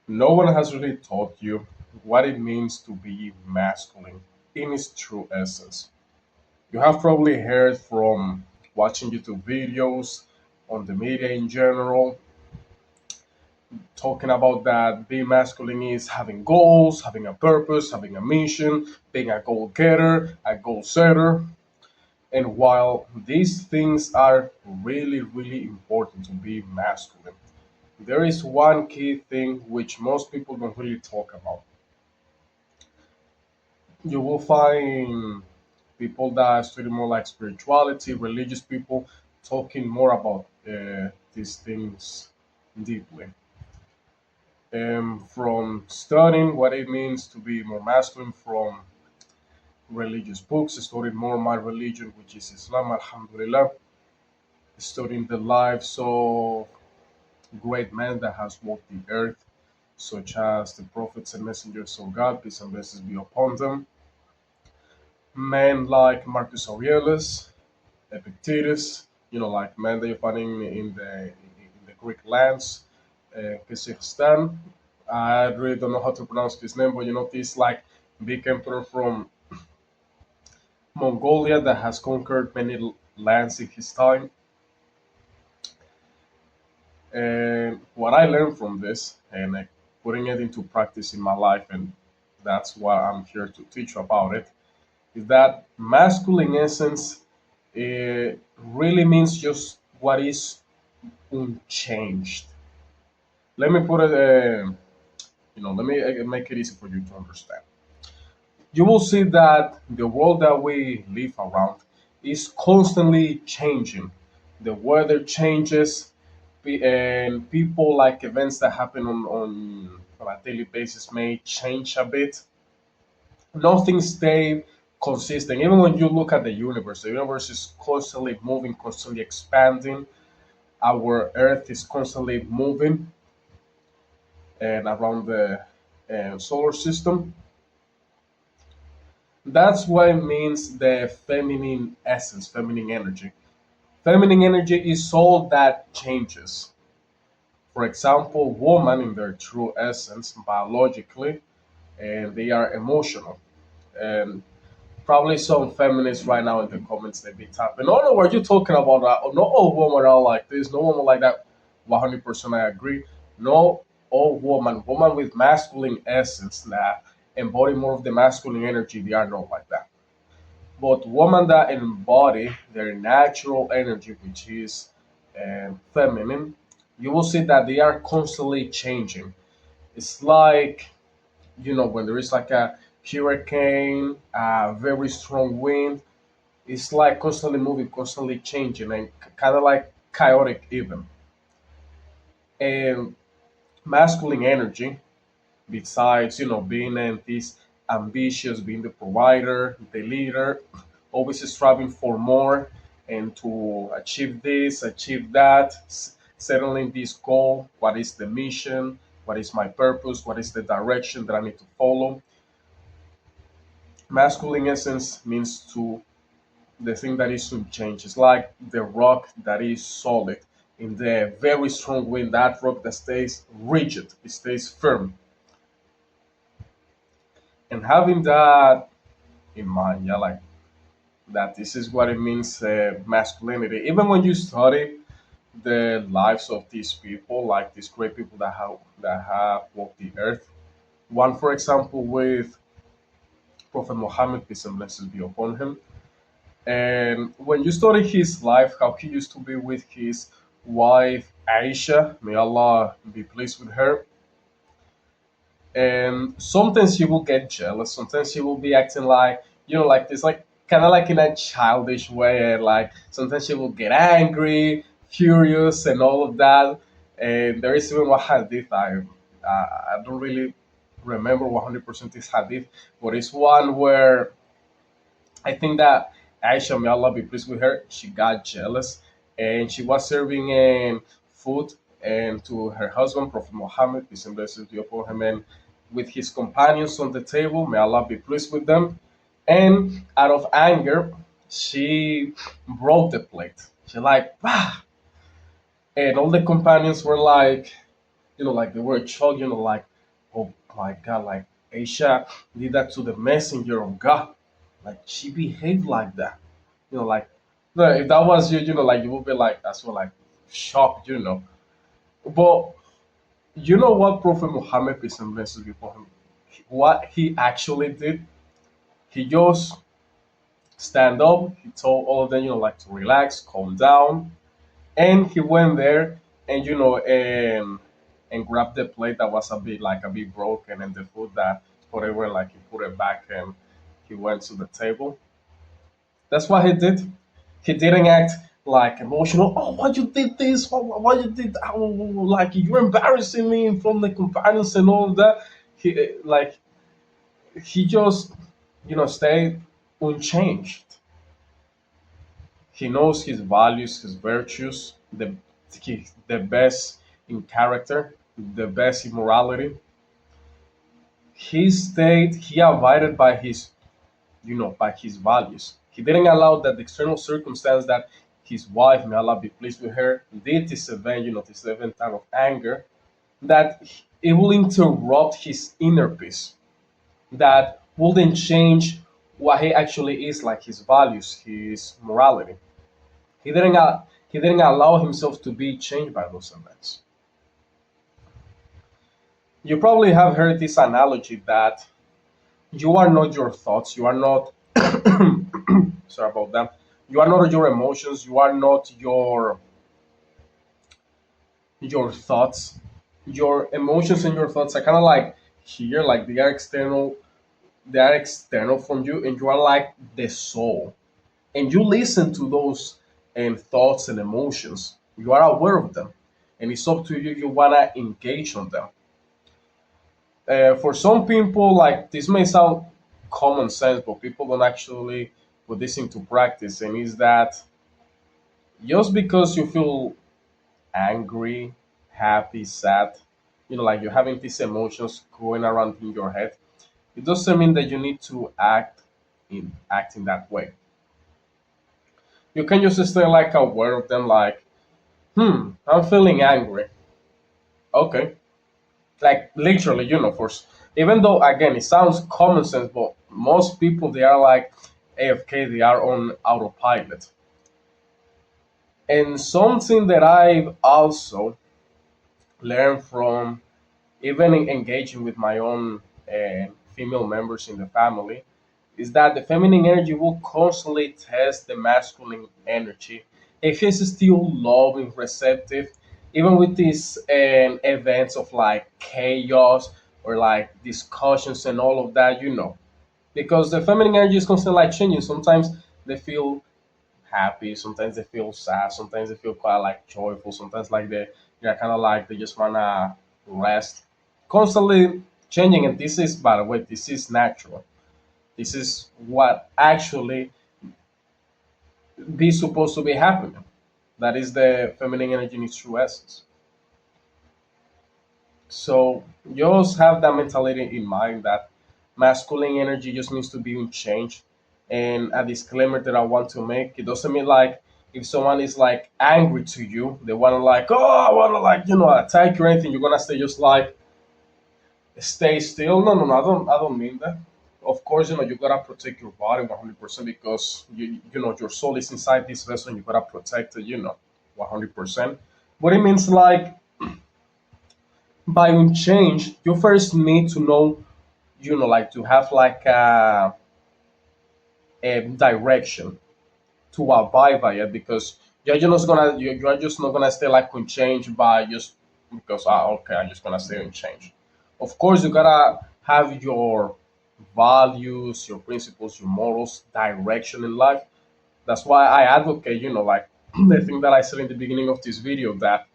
No one has really taught you what it means to be masculine in its true essence. You have probably heard from watching YouTube videos, on the media in general, talking about that being masculine is having goals, having a purpose, having a mission, being a goal getter, a goal setter. And while these things are really, really important to be masculine, there is one key thing which most people don't really talk about. You will find people that study more like spirituality, religious people talking more about these things deeply. From studying what it means to be more masculine, from religious books, studying more my religion, which is Islam, Alhamdulillah, studying the lives of great men that has walked the earth, such as the prophets and messengers of God, peace and blessings be upon them. Men like Marcus Aurelius, Epictetus, like men that you're finding in the Greek lands, Kazakhstan. I really don't know how to pronounce this name, but this like big emperor from Mongolia that has conquered many lands in his time. And what I learned from this and like, putting it into practice in my life, and that's why I'm here to teach you about it, is that masculine essence really means just what is unchanged. Let me put it, let me make it easy for you to understand. You will see that the world that we live around is constantly changing. The weather changes, and people like events that happen on a daily basis may change a bit. Nothing stay consistent. Even when you look at the universe is constantly moving, constantly expanding. Our Earth is constantly moving and around the solar system. That's what it means the feminine essence, feminine energy. Feminine energy is all that changes. For example, women in their true essence, biologically, and they are emotional. And probably some feminists right now in the comments they be tapping. Oh no, what you talking about? Not all women are like this. No woman like that. 100% I agree. No all woman with masculine essence that embody more of the masculine energy, they are not like that. But women that embody their natural energy, which is feminine, you will see that they are constantly changing. It's like, when there is like a hurricane, a very strong wind, it's like constantly moving, constantly changing, and kind of like chaotic even. And masculine energy, besides being this ambitious, being the provider, the leader, always striving for more and to achieve this, achieve that, settling this goal. What is the mission? What is my purpose? What is the direction that I need to follow? Masculine essence means to the thing that is to change. It's like the rock that is solid. In the very strong wind, that rock that stays rigid, it stays firm. And having that in mind, yeah, like that this is what it means masculinity. Even when you study the lives of these people, like these great people that have walked the earth. One, for example, with Prophet Muhammad, peace and blessings be upon him. And when you study his life, how he used to be with his wife Aisha, may Allah be pleased with her. And sometimes he will get jealous. Sometimes he will be acting like like this, like kind of like in a childish way. And like sometimes he will get angry, furious, and all of that. And there is even one hadith I don't really remember 100% this hadith, but it's one where I think that Aisha, may Allah be pleased with her, she got jealous and she was serving food and to her husband, Prophet Muhammad, peace and blessings be upon him, and with his companions on the table, may Allah be pleased with them. And out of anger, she broke the plate. She like, bah! And all the companions were like, like they were shocked, like oh my God, like Aisha did that to the messenger of God. Like she behaved like that. Like no, if that was you, like you would be like as well, like shocked. But you know what Prophet Muhammad, peace and blessings be upon him, what he actually did? He just stand up, he told all of them, like to relax, calm down, and he went there and and grabbed the plate that was a bit broken and the food that whatever, like he put it back and he went to the table. That's what he did. He didn't act like emotional. Oh, why you did this? Why you did that? Oh, like you're embarrassing me in front of the companions and all of that. He just stayed unchanged. He knows his values, his virtues, the best in character, the best in morality. He abided by his values. He didn't allow that the external circumstance that his wife, may Allah be pleased with her, did this event out of anger, that it will interrupt his inner peace, that wouldn't change what he actually is, like his values, his morality. He didn't allow himself to be changed by those events. You probably have heard this analogy that you are not your thoughts, you are not sorry about that. You are not your emotions, you are not your thoughts. Your emotions and your thoughts are kind of like here, like they are external from you, and you are like the soul. And you listen to those thoughts and emotions. You are aware of them, and it's up to you. You wanna engage on them. For some people, like this may sound common sense, but people don't actually put this into practice. And is that just because you feel angry, happy, sad, like you're having these emotions going around in your head, it doesn't mean that you need to act in that way. You can just stay like aware of them, like, I'm feeling angry. Okay. Like literally, even though again it sounds common sense, but most people they are like AFK, they are on autopilot. And something that I've also learned from even in engaging with my own female members in the family is that the feminine energy will constantly test the masculine energy. If he's still loving, receptive, even with these events of like chaos or like discussions and all of that, because the feminine energy is constantly like changing. Sometimes they feel happy, sometimes they feel sad, sometimes they feel quite like joyful, sometimes like they're kind of like they just wanna rest, constantly changing. And this is, by the way, this is natural. This is what actually be supposed to be happening. That is the feminine energy in its true essence. So just have that mentality in mind that masculine energy just needs to be unchanged. And a disclaimer that I want to make, it doesn't mean like if someone is like angry to you, they wanna like, oh, I wanna like, attack you or anything, you're gonna stay just like stay still. No, no, no, I don't mean that. Of course, you gotta protect your body 100% because your soul is inside this vessel and you gotta protect it, 100%. But it means like by change, you first need to know, like to have like a direction to abide by it, because you're just not gonna stay like unchanged by just because okay, I'm just gonna stay unchanged. Of course, you gotta have your values, your principles, your morals, direction in life. That's why I advocate, like the thing that I said in the beginning of this video, that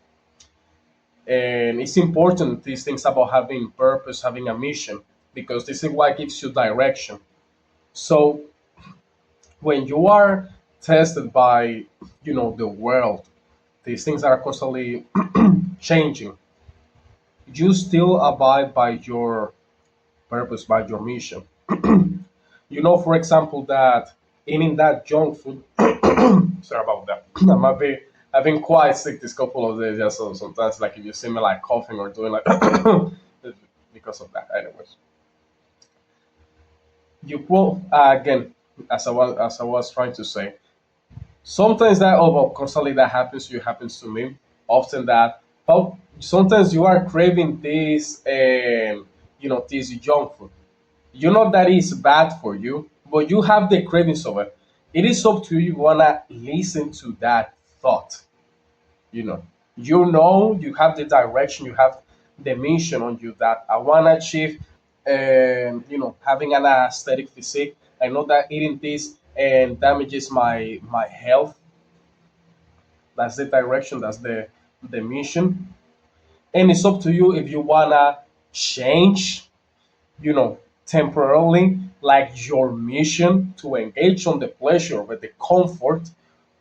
and it's important these things about having purpose, having a mission, because this is what gives you direction. So when you are tested by the world, these things are constantly changing, you still abide by your purpose, by your mission. For example, that eating that junk food, sorry about that. I've been quite sick this couple of days, yeah, so sometimes like if you see me like coughing or doing like because of that. Anyways, you will again, as I was trying to say, sometimes that over constantly that happens to you happens to me. Often that, but sometimes you are craving this, this junk food. You know that is bad for you, but you have the cravings of it. It is up to you. You wanna listen to that thought. You know, you have the direction, you have the mission on you that I wanna achieve, and having an aesthetic physique. I know that eating this and damages my health. That's the direction. That's the mission, and it's up to you if you wanna change, you know, temporarily, like your mission to engage on the pleasure with the comfort,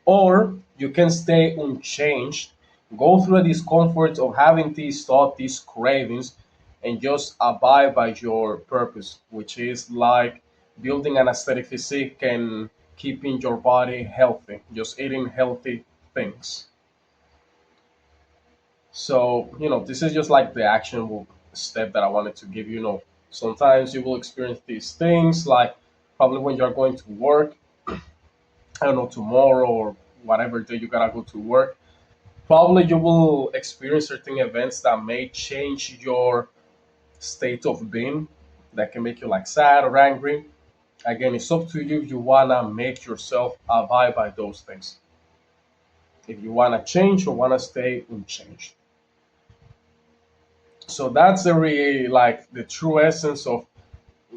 or you can stay unchanged, go through the discomfort of having these thoughts, these cravings, and just abide by your purpose, which is like building an aesthetic physique and keeping your body healthy, just eating healthy things. So, this is just like the actionable step that I wanted to give you. Sometimes you will experience these things, like probably when you're going to work, I don't know, tomorrow or whatever day you gotta go to work. Probably you will experience certain events that may change your state of being, that can make you like sad or angry. Again, it's up to you if you wanna make yourself abide by those things. If you wanna change or wanna stay unchanged. So that's the really like the true essence of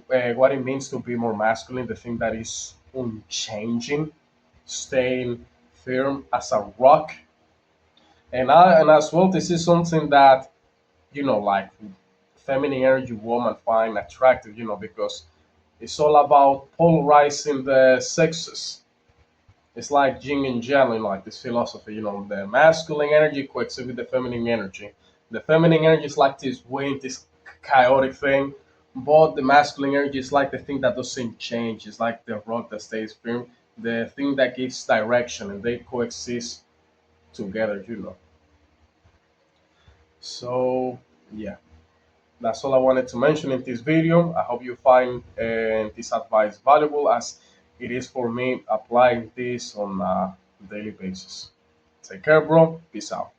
what it means to be more masculine, the thing that is unchanging, staying firm as a rock. And as well, this is something that, like feminine energy woman find attractive, because it's all about polarizing the sexes. It's like yin and yang, like this philosophy. The masculine energy coexists with the feminine energy. The feminine energy is like this wind, this chaotic thing, but the masculine energy is like the thing that doesn't change. It's like the rock that stays firm, the thing that gives direction, and they coexist together. So yeah, that's all I wanted to mention in this video. I hope you find this advice valuable, as it is for me applying this on a daily basis. Take care, bro. Peace out.